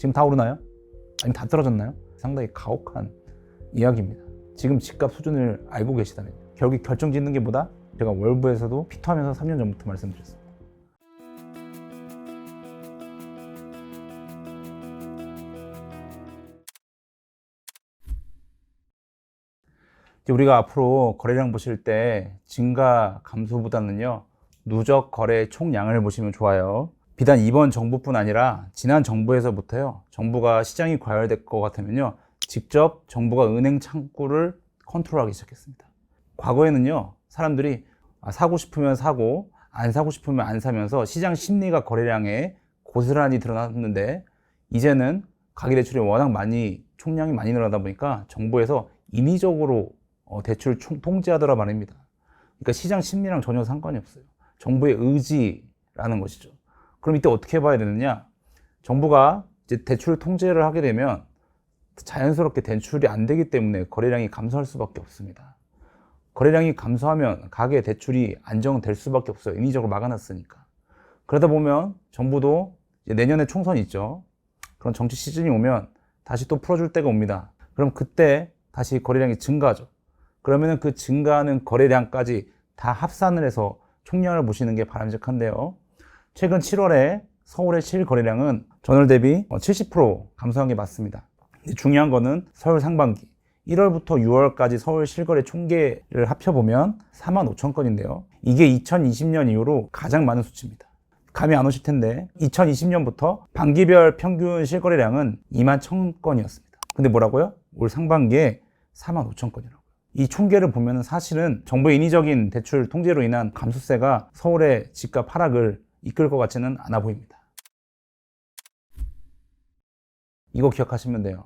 지금 다 오르나요? 아니면 다 떨어졌나요? 상당히 가혹한 이야기입니다. 지금 집값 수준을 알고 계시다면 결국 결정짓는 게 뭐다? 제가 월부에서도 피터하면서 3년 전부터 말씀드렸습니다. 이제 우리가 앞으로 거래량 보실 때 증가 감소보다는요, 누적 거래 총량을 보시면 좋아요. 비단 이번 정부뿐 아니라 지난 정부에서부터요, 정부가 시장이 과열될 것 같으면요, 직접 정부가 은행 창구를 컨트롤하기 시작했습니다. 과거에는요, 사람들이 사고 싶으면 사고 안 사고 싶으면 안 사면서 시장 심리가 거래량에 고스란히 드러났는데, 이제는 가계대출이 워낙 총량이 많이 늘어나다 보니까 정부에서 인위적으로 대출 통제하더라 말입니다. 그러니까 시장 심리랑 전혀 상관이 없어요. 정부의 의지라는 것이죠. 그럼 이때 어떻게 봐야 되느냐? 정부가 이제 대출 통제를 하게 되면 자연스럽게 대출이 안 되기 때문에 거래량이 감소할 수밖에 없습니다. 거래량이 감소하면 가계 대출이 안정될 수밖에 없어요. 인위적으로 막아놨으니까. 그러다 보면 정부도 이제 내년에 총선이 있죠. 그런 정치 시즌이 오면 다시 또 풀어줄 때가 옵니다. 그럼 그때 다시 거래량이 증가하죠. 그러면 그 증가하는 거래량까지 다 합산을 해서 총량을 보시는 게 바람직한데요. 최근 7월에 서울의 실거래량은 전월 대비 70% 감소한 게 맞습니다. 중요한 거는 서울 상반기 1월부터 6월까지 서울 실거래 총계를 합쳐보면 45,000건인데요. 이게 2020년 이후로 가장 많은 수치입니다. 감이 안 오실 텐데 2020년부터 반기별 평균 실거래량은 21,000건이었습니다. 근데 뭐라고요? 올 상반기에 45,000건이라고요. 이 총계를 보면 사실은 정부의 인위적인 대출 통제로 인한 감소세가 서울의 집값 하락을 이끌 것 같지는 않아 보입니다. 이거 기억하시면 돼요.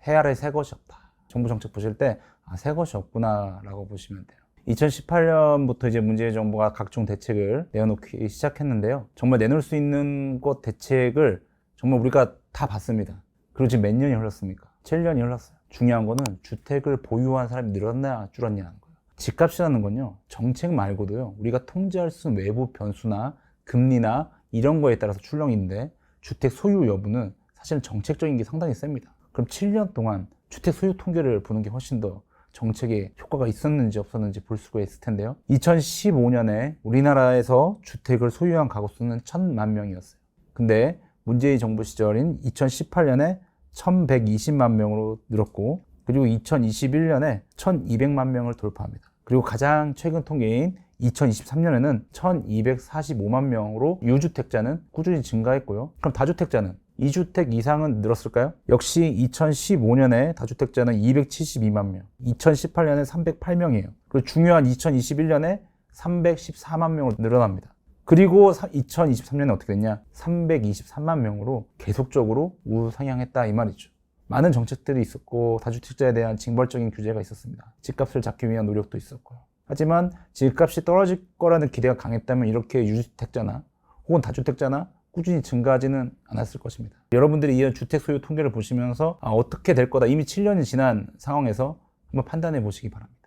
해 아래 새 것이 없다. 정부 정책 보실 때 새 것이 없구나 라고 보시면 돼요. 2018년부터 이제 문재인 정부가 각종 대책을 내놓기 시작했는데요. 정말 내놓을 수 있는 것 대책을 정말 우리가 다 봤습니다. 그리고 지금 몇 년이 흘렀습니까? 7년이 흘렀어요. 중요한 거는 주택을 보유한 사람이 늘었냐 줄었냐는 거예요. 집값이라는 건요, 정책 말고도요, 우리가 통제할 수 있는 외부 변수나 금리나 이런 거에 따라서 출렁이는데, 주택 소유 여부는 사실은 정책적인 게 상당히 셉니다. 그럼 7년 동안 주택 소유 통계를 보는 게 훨씬 더 정책에 효과가 있었는지 없었는지 볼 수가 있을 텐데요. 2015년에 우리나라에서 주택을 소유한 가구 수는 1,000만 명이었어요. 근데 문재인 정부 시절인 2018년에 1,120만 명으로 늘었고, 그리고 2021년에 1,200만 명을 돌파합니다. 그리고 가장 최근 통계인 2023년에는 1,245만 명으로 유주택자는 꾸준히 증가했고요. 그럼 다주택자는 2주택 이상은 늘었을까요? 역시 2015년에 다주택자는 272만 명, 2018년에 308명이에요. 그리고 중요한 2021년에 314만 명으로 늘어납니다. 그리고 2023년에 어떻게 됐냐? 323만 명으로 계속적으로 우상향했다 이 말이죠. 많은 정책들이 있었고 다주택자에 대한 징벌적인 규제가 있었습니다. 집값을 잡기 위한 노력도 있었고요. 하지만 집값이 떨어질 거라는 기대가 강했다면 이렇게 유주택자나 혹은 다주택자나 꾸준히 증가하지는 않았을 것입니다. 여러분들이 이런 주택 소유 통계를 보시면서 어떻게 될 거다, 이미 7년이 지난 상황에서 한번 판단해 보시기 바랍니다.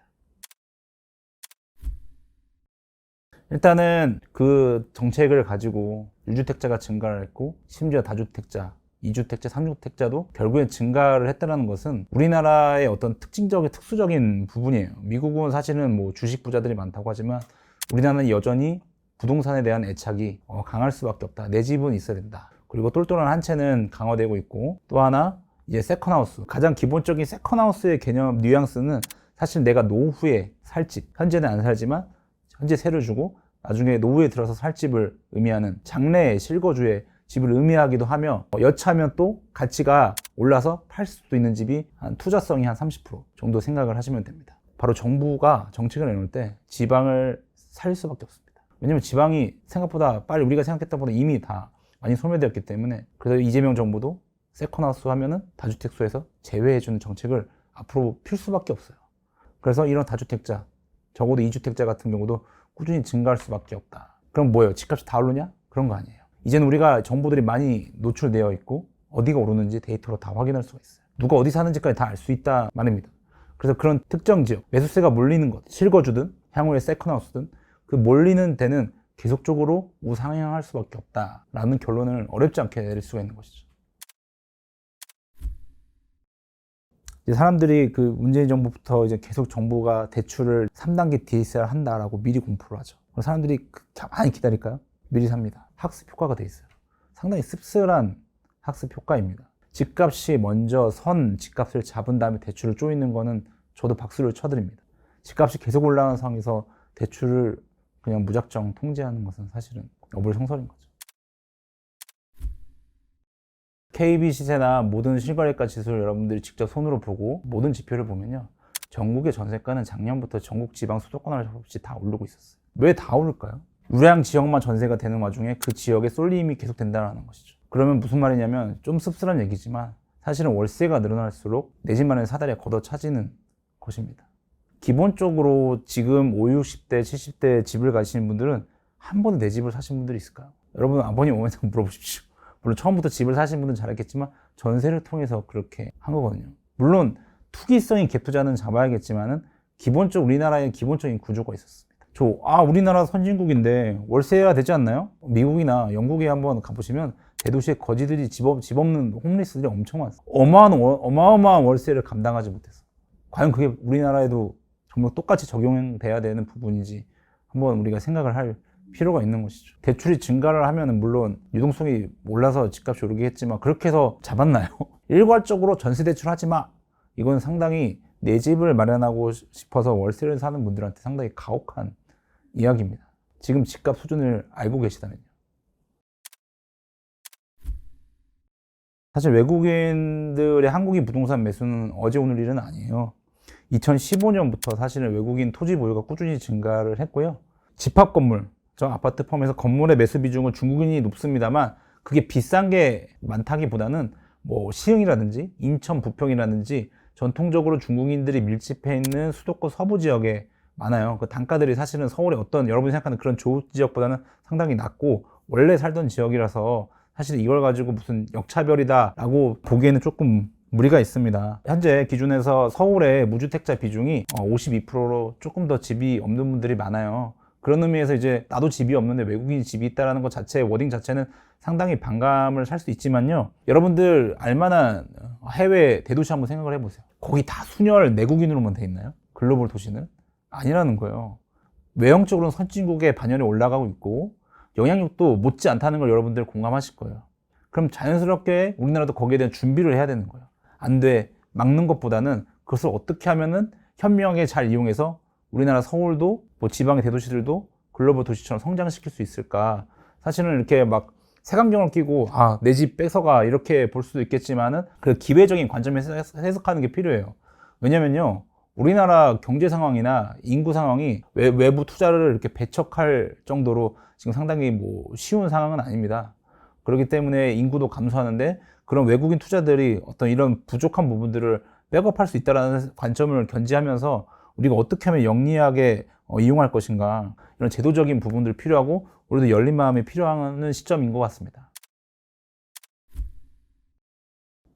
일단은 그 정책을 가지고 유주택자가 증가를 했고, 심지어 다주택자, 2주택자, 3주택자도 결국엔 증가를 했다는 것은 우리나라의 어떤 특수적인 부분이에요. 미국은 사실은 뭐 주식 부자들이 많다고 하지만 우리나라는 여전히 부동산에 대한 애착이 강할 수밖에 없다. 내 집은 있어야 된다. 그리고 똘똘한 한 채는 강화되고 있고, 또 하나 이제 세컨하우스, 가장 기본적인 세컨하우스의 개념 뉘앙스는 사실 내가 노후에 살 집, 현재는 안 살지만 현재 세를 주고 나중에 노후에 들어서 살 집을 의미하는 장래의 실거주의 집을 의미하기도 하며, 여차하면 또 가치가 올라서 팔 수도 있는 집이 투자성이 한 30% 정도 생각을 하시면 됩니다. 바로 정부가 정책을 내놓을 때 지방을 살릴 수밖에 없습니다. 왜냐면 지방이 생각보다 빨리, 우리가 생각했던 것보다 이미 다 많이 소멸되었기 때문에, 그래서 이재명 정부도 세컨하우스 하면은 다주택수에서 제외해주는 정책을 앞으로 필 수밖에 없어요. 그래서 이런 다주택자, 적어도 2주택자 같은 경우도 꾸준히 증가할 수밖에 없다. 그럼 뭐예요? 집값이 다 오르냐? 그런 거 아니에요. 이제는 우리가 정보들이 많이 노출되어 있고 어디가 오르는지 데이터로 다 확인할 수가 있어요. 누가 어디 사는지까지 다 알 수 있다 말입니다. 그래서 그런 특정 지역, 매수세가 몰리는 것, 실거주든 향후의 세컨하우스든 그 몰리는 데는 계속적으로 우상향할 수밖에 없다라는 결론을 어렵지 않게 내릴 수가 있는 것이죠. 이제 사람들이 그 문재인 정부부터 이제 계속 정부가 대출을 3단계 DSR 한다라고 미리 공포를 하죠. 사람들이 가만히 기다릴까요? 미리 삽니다. 학습 효과가 돼 있어요. 상당히 씁쓸한 학습 효과입니다. 집값이 먼저 집값을 잡은 다음에 대출을 쪼이는 거는 저도 박수를 쳐드립니다. 집값이 계속 올라가는 상황에서 대출을 그냥 무작정 통제하는 것은 사실은 어불성설인 거죠. KB 시세나 모든 실거래가 지수를 여러분들이 직접 손으로 보고 모든 지표를 보면요, 전국의 전세가는 작년부터 전국 지방 수도권 없이 다 오르고 있었어요. 왜 다 오를까요? 우량 지역만 전세가 되는 와중에 그 지역에 쏠림이 계속 된다는 것이죠. 그러면 무슨 말이냐면, 좀 씁쓸한 얘기지만 사실은 월세가 늘어날수록 내 집 마련의 사다리가 걷어차지는 것입니다. 기본적으로 지금 50, 60대, 70대 집을 가시는 분들은 한 번에 내 집을 사신 분들이 있을까요? 여러분 아버님 어머니한테 물어보십시오. 물론 처음부터 집을 사신 분들은 잘했겠지만 전세를 통해서 그렇게 한 거거든요. 물론 투기성인 갭 투자는 잡아야겠지만은 기본적으로 우리나라에 기본적인 구조가 있었습니다. 우리나라 선진국인데 월세가 되지 않나요? 미국이나 영국에 한번 가보시면 대도시에 거지들이 집 없는 홈리스들이 엄청 많습니다. 어마어마한 월세를 감당하지 못해서. 과연 그게 우리나라에도 정말 똑같이 적용돼야 되는 부분인지 한번 우리가 생각을 할 필요가 있는 것이죠. 대출이 증가를 하면은 물론 유동성이 올라서 집값이 오르게 했지만 그렇게 해서 잡았나요? 일괄적으로 전세 대출 하지 마. 이건 상당히 내 집을 마련하고 싶어서 월세를 사는 분들한테 상당히 가혹한 이야기입니다. 지금 집값 수준을 알고 계시다면요. 사실 외국인들의 한국인 부동산 매수는 어제 오늘 일은 아니에요. 2015년부터 사실은 외국인 토지 보유가 꾸준히 증가를 했고요. 집합 건물, 저 아파트 포함해서 건물의 매수 비중은 중국인이 높습니다만 그게 비싼 게 많다기보다는 뭐 시흥이라든지 인천 부평이라든지 전통적으로 중국인들이 밀집해 있는 수도권 서부 지역에 많아요. 그 단가들이 사실은 서울의 어떤 여러분이 생각하는 그런 좋은 지역보다는 상당히 낮고 원래 살던 지역이라서 사실 이걸 가지고 무슨 역차별이다라고 보기에는 조금 무리가 있습니다. 현재 기준에서 서울의 무주택자 비중이 52%로 조금 더 집이 없는 분들이 많아요. 그런 의미에서 이제 나도 집이 없는데 외국인이 집이 있다라는 것 자체의 워딩 자체는 상당히 반감을 살 수 있지만요. 여러분들 알만한 해외 대도시 한번 생각을 해보세요. 거기 다 순혈 내국인으로만 돼 있나요? 글로벌 도시는? 아니라는 거예요. 외형적으로는 선진국의 반열에 올라가고 있고 영향력도 못지 않다는 걸 여러분들 공감하실 거예요. 그럼 자연스럽게 우리나라도 거기에 대한 준비를 해야 되는 거예요. 안 돼. 막는 것보다는 그것을 어떻게 하면은 현명하게 잘 이용해서 우리나라 서울도 뭐 지방의 대도시들도 글로벌 도시처럼 성장시킬 수 있을까. 사실은 이렇게 막 색안경을 끼고 내 집 뺏어가 이렇게 볼 수도 있겠지만은 그 기회적인 관점에서 해석하는 게 필요해요. 왜냐면요, 우리나라 경제 상황이나 인구 상황이 외부 투자를 이렇게 배척할 정도로 지금 상당히 뭐 쉬운 상황은 아닙니다. 그렇기 때문에 인구도 감소하는데 그런 외국인 투자들이 어떤 이런 부족한 부분들을 백업할 수 있다는 관점을 견지하면서 우리가 어떻게 하면 영리하게 이용할 것인가, 이런 제도적인 부분들이 필요하고 우리도 열린 마음이 필요한 시점인 것 같습니다.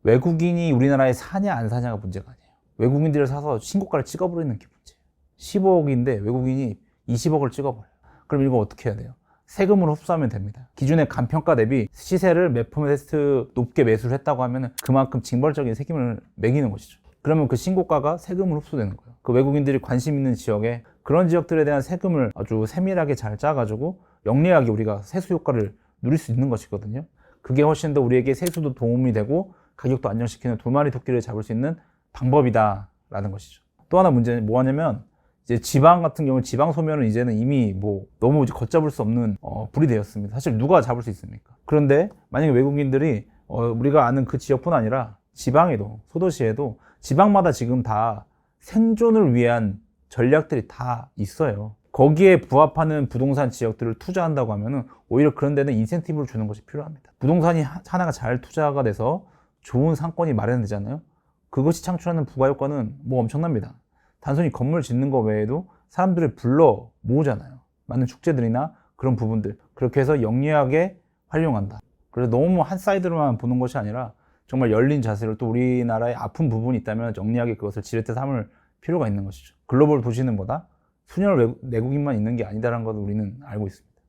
외국인이 우리나라에 사냐 안 사냐가 문제가 아니에요. 외국인들을 사서 신고가를 찍어버리는 게 문제예요. 15억인데 외국인이 20억을 찍어버려요. 그럼 이거 어떻게 해야 돼요? 세금으로 흡수하면 됩니다. 기존의 간평가 대비 시세를 몇 퍼센트 높게 매수를 했다고 하면 그만큼 징벌적인 세금을 매기는 것이죠. 그러면 그 신고가가 세금으로 흡수되는 거예요. 그 외국인들이 관심 있는 지역에 그런 지역들에 대한 세금을 아주 세밀하게 잘 짜가지고 영리하게 우리가 세수 효과를 누릴 수 있는 것이거든요. 그게 훨씬 더 우리에게 세수도 도움이 되고 가격도 안정시키는 두 마리 토끼를 잡을 수 있는 방법이다라는 것이죠. 또 하나 문제는 뭐냐면 이제 지방 같은 경우 지방 소멸은 이제는 이미 뭐 너무 걷잡을 수 없는 불이 되었습니다. 사실 누가 잡을 수 있습니까? 그런데 만약에 외국인들이 우리가 아는 그 지역뿐 아니라 지방에도 소도시에도 지방마다 지금 다 생존을 위한 전략들이 다 있어요. 거기에 부합하는 부동산 지역들을 투자한다고 하면은 오히려 그런 데는 인센티브를 주는 것이 필요합니다. 부동산이 하나가 잘 투자가 돼서 좋은 상권이 마련되잖아요. 그것이 창출하는 부가효과는 뭐 엄청납니다. 단순히 건물 짓는 거 외에도 사람들을 불러 모으잖아요. 많은 축제들이나 그런 부분들. 그렇게 해서 영리하게 활용한다. 그래서 너무 한 사이드로만 보는 것이 아니라 정말 열린 자세로 또 우리나라에 아픈 부분이 있다면 영리하게 그것을 지렛대 삼을 필요가 있는 것이죠. 글로벌 도시는 보다 순혈 내국인만 있는 게 아니다라는 것을 우리는 알고 있습니다.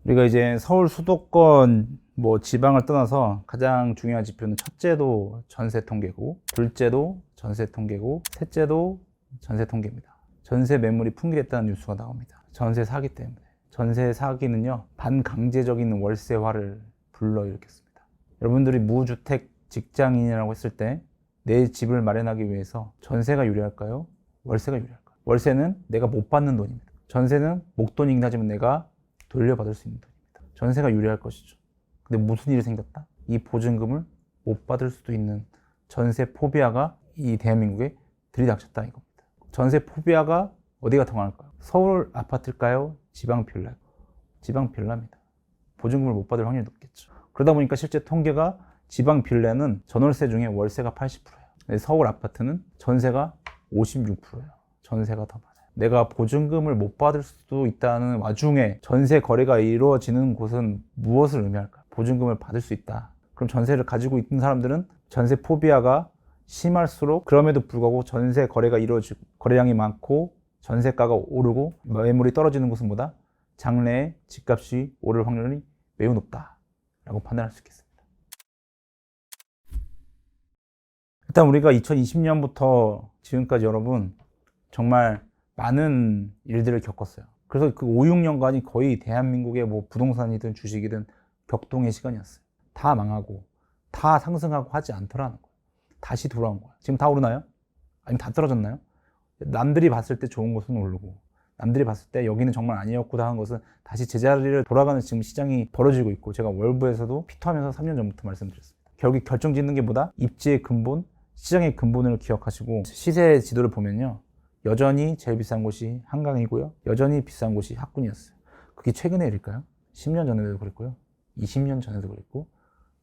우리가 이제 서울 수도권 뭐 지방을 떠나서 가장 중요한 지표는 첫째도 전세 통계고, 둘째도 전세 통계고, 셋째도 전세 통계입니다. 전세 매물이 풍기했다는 뉴스가 나옵니다. 전세 사기 때문에. 전세 사기는요, 반강제적인 월세화를 불러일으켰습니다. 여러분들이 무주택 직장인이라고 했을 때 내 집을 마련하기 위해서 전세가 유리할까요? 월세가 유리할까요? 월세는 내가 못 받는 돈입니다. 전세는 목돈이긴 하지만 내가 돌려받을 수 있는 돈입니다. 전세가 유리할 것이죠. 근데 무슨 일이 생겼다? 이 보증금을 못 받을 수도 있는 전세 포비아가 이 대한민국에 들이닥쳤다 이겁니다. 전세 포비아가 어디가 더 많을까요? 서울 아파트일까요? 지방 빌라일까요? 지방 빌라입니다. 보증금을 못 받을 확률이 높겠죠. 그러다 보니까 실제 통계가 지방 빌라는 전월세 중에 월세가 80%예요. 서울 아파트는 전세가 56%예요. 전세가 더 많아요. 내가 보증금을 못 받을 수도 있다는 와중에 전세 거래가 이루어지는 곳은 무엇을 의미할까? 보증금을 받을 수 있다. 그럼 전세를 가지고 있는 사람들은 전세 포비아가 심할수록 그럼에도 불구하고 전세 거래가 이루어지고 거래량이 많고 전세가가 오르고 매물이 떨어지는 곳은 뭐다? 장래에 집값이 오를 확률이 매우 높다라고 판단할 수 있겠습니다. 일단 우리가 2020년부터 지금까지 여러분 정말 많은 일들을 겪었어요. 그래서 그 5, 6년간이 거의 대한민국의 뭐 부동산이든 주식이든 격동의 시간이었어요. 다 망하고 다 상승하고 하지 않더라는 거예요. 다시 돌아온 거예요. 지금 다 오르나요? 아니면 다 떨어졌나요? 남들이 봤을 때 좋은 것은 오르고 남들이 봤을 때 여기는 정말 아니었구나 하는 것은 다시 제자리를 돌아가는 지금 시장이 벌어지고 있고, 제가 월부에서도 피터하면서 3년 전부터 말씀드렸습니다. 결국 결정짓는 게 뭐다? 입지의 근본, 시장의 근본을 기억하시고 시세 지도를 보면요, 여전히 제일 비싼 곳이 한강이고요, 여전히 비싼 곳이 학군이었어요. 그게 최근의 일일까요? 10년 전에도 그랬고요, 20년 전에도 그랬고,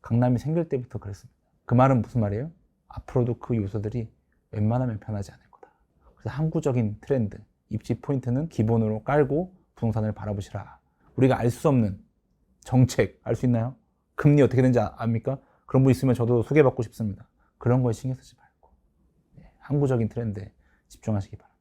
강남이 생길 때부터 그랬습니다. 그 말은 무슨 말이에요? 앞으로도 그 요소들이 웬만하면 변하지 않을 거다. 그래서 항구적인 트렌드, 입지 포인트는 기본으로 깔고 부동산을 바라보시라. 우리가 알 수 없는 정책 알 수 있나요? 금리 어떻게 되는지 압니까? 그런 분 있으면 저도 소개받고 싶습니다. 그런 거에 신경 쓰지 말고 항구적인 트렌드에 집중하시기 바랍니다.